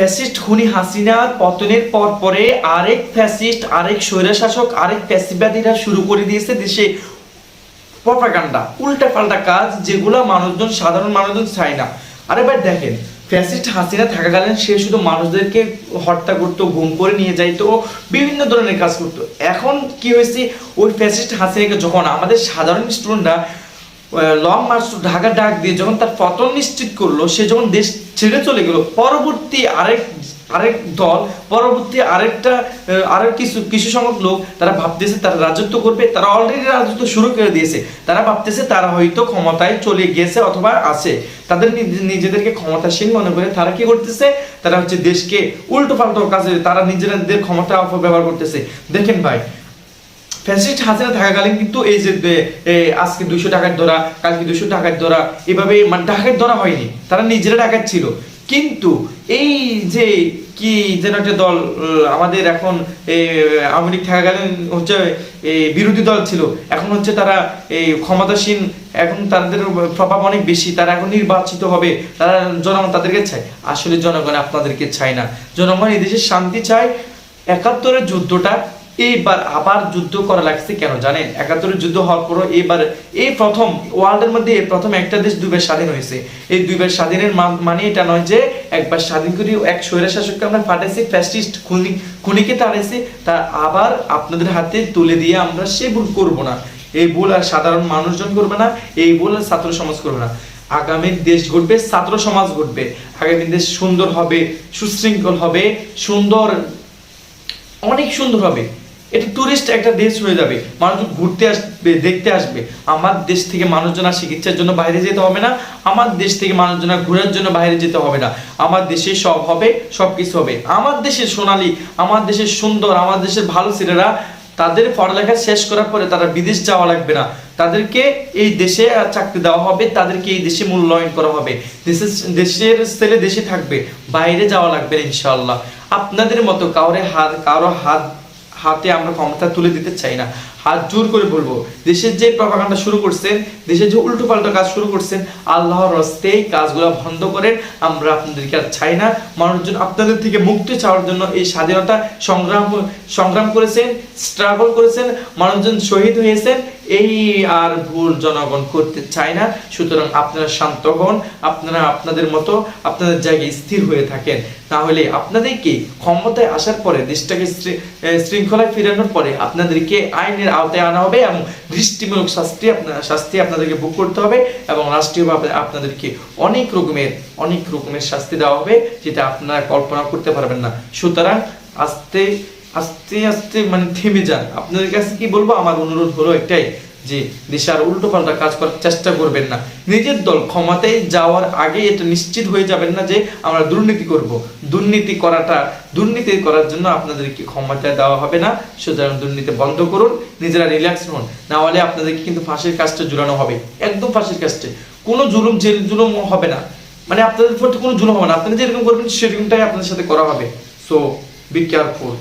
Fascist খুনি হাসিনার পতনের পরে আরেক ফ্যাসিস্ট, আরেক স্বৈরশাসক, আরেক ফ্যাসিবাদীরা শুরু করে দিয়েছে দেশে প্রপাগান্ডা, উল্টা পাল্টা কাজ, যেগুলো মানুষজন, সাধারণ মানুষজন চায় না। আরে ভাই দেখেন, ফ্যাসিস্ট হাসিনা থাকাকালীন সে শুধু মানুষদেরকে হত্যা করতো, গুম করে নিয়ে যাইতো, বিভিন্ন ধরনের কাজ করতো। এখন কি হয়েছে, ওই ফ্যাসিস্ট হাসিনাকে যখন আমাদের সাধারণ স্টুডেন্টরা লং মার্চ ঢাকা ডাক দিয়ে যখন তার পতন নিশ্চিত করলো, সে যখন দেশ ছেড়ে চলে গেল, পরবর্তী আরেক দল, পরবর্তী আরেক কিছু সংখ্যক লোক তারা ভাবতেছে তারা রাজত্ব করবে। তারা অলরেডি রাজত্ব শুরু করে দিয়েছে। তারা ভাবতেছে তারা হয়তো ক্ষমতায় চলে গিয়েছে অথবা আছে। তাদের নিজেদেরকে ক্ষমতাসীন মনে করে তারা কি করতেছে, তারা হচ্ছে দেশকে উল্টো পাল্টো কাজে তারা নিজেদের ক্ষমতা অপব্যবহার করতেছে। দেখেন ভাই, ফ্যাসিস্ট হাসিনা থাকাকালীন কিন্তু এই যে আজকে 200 টাকার ধরা, কালকে 200 টাকার ধরা, এভাবে মানে ডাকাত ধরা হয়নি, তারা নিজেরা ডাকাত ছিল। কিন্তু এই যে কি যেন একটা দল আমাদের এখন আওয়ামী লীগ থাকাকালীন হচ্ছে বিরোধী দল ছিল, এখন হচ্ছে তারা এই ক্ষমতাসীন, এখন তাদের প্রভাব অনেক বেশি, তারা এখন নির্বাচিত হবে, তারা জনগণ তাদেরকে চায়। আসলে জনগণ আপনাদেরকে চায় না, জনগণ এই দেশে শান্তি চায়। 71-এর যুদ্ধটা এইবার আবার যুদ্ধ করা লাগছে কেন জানেন? 71-এর যুদ্ধ হওয়ার পর এবার এই প্রথম ওয়ার্ল্ডের মধ্যে প্রথম একটা দেশ দুইবার স্বাধীন হয়েছে। এই দুইবার স্বাধীনের মানে এটা নয় যে একবার স্বাধীন করি এক স্বৈরশাসককে আমরা ফাটাইছি, ফ্যাসিস্ট খুনিকে তাড়াইছি, তা আবার আপনাদের হাতে তুলে দিয়ে আমরা সে ভুল করবো না। এই ভুল আর সাধারণ মানুষজন করবে না, এই ভুল আর ছাত্র সমাজ করবে না। আগামী দেশ গড়বে, ছাত্র সমাজ গড়বে। আগামী দেশ সুন্দর হবে, সুশৃঙ্খল হবে, সুন্দর, অনেক সুন্দর হবে। এটা টুরিস্ট একটা দেশ হয়ে যাবে, মানুষ ঘুরতে আসবে, দেখতে আসবে। আমার দেশ থেকে মানুষজন আর চিকিৎসার জন্য বাইরে যেতে হবে না, আমার দেশ থেকে মানুষজন আর ঘোরার জন্য বাইরে যেতে হবে না। আমার দেশে সব হবে, সব কিছু হবে। আমার দেশের সোনালী, আমার দেশের সুন্দর, আমার দেশের ভালো ছেলেরা তাদের পড়ালেখা শেষ করার পরে তারা বিদেশ যাওয়া লাগবে না, তাদেরকে এই দেশে চাকরি দেওয়া হবে, তাদেরকে এই দেশে মূল্যায়ন করা হবে। দেশের ছেলে দেশে থাকবে, বাইরে যাওয়া লাগবে না ইনশাআল্লাহ। আপনাদের মতো কারো হাতে আমরা ক্ষমতা তুলে দিতে চাই না। হাত জোর করে বলবো, দেশের যে প্রপাগান্ডা শুরু করছেন, দেশের যে উল্টো পাল্টা কাজ শুরু করছেন, আল্লাহর রাস্তায় কাজগুলো বন্ধ করেন। আমরা আপনাদেরকে আর চাই না। মানুষজন আপনাদের থেকে মুক্তি চাওয়ার জন্য এই স্বাধীনতা সংগ্রাম করেছেন, স্ট্রাগল করেছেন, মানুষজন শহীদ হয়েছেন। এই আর ভুল জনগণ করতে চায় না। সুতরাং আপনারা শান্ত হন, আপনারা আপনাদের মতো আপনাদের জায়গায় স্থির হয়ে থাকেন। তাহলে আপনাদেরকে ক্ষমতায় আসার পরে, দেশটাকে শৃঙ্খলায় ফিরানোর পরে আপনাদেরকে আইনের আওতায় আনা হবে এবং দৃষ্টিমূলক শাস্তি আপনাদেরকে ভোগ করতে হবে এবং রাষ্ট্রীয়ভাবে আপনাদেরকে অনেক রকমের শাস্তি দেওয়া হবে, যেটা আপনারা কল্পনা করতে পারবেন না। সুতরাং আস্তে আস্তে মানে থেমে যান। আপনাদের কাছে কি বলবো, আমার অনুরোধ হলো একটাই, যে দেশে আর উল্টো পাল্টা কাজ করার চেষ্টা করবেন না। নিজের দল ক্ষমতায় যাওয়ার আগে এটা নিশ্চিত হয়ে যাবেন না যে আমরা দুর্নীতি করব। দুর্নীতি করার জন্য আপনাদেরকে ক্ষমতা দেওয়া হবে না। সুতরাং দুর্নীতি বন্ধ করুন, নিজেরা রিল্যাক্স হন, না হলে আপনাদেরকে কিন্তু ফাঁসির কাজটা ঝুলানো হবে, একদম ফাঁসির কাজটা। কোনো জেল জুলুম হবে না, মানে আপনাদের উপর কোনো জুলুম হবে না। আপনারা যেরকম করবেন সেরকমটাই আপনাদের সাথে করা হবে। So be careful.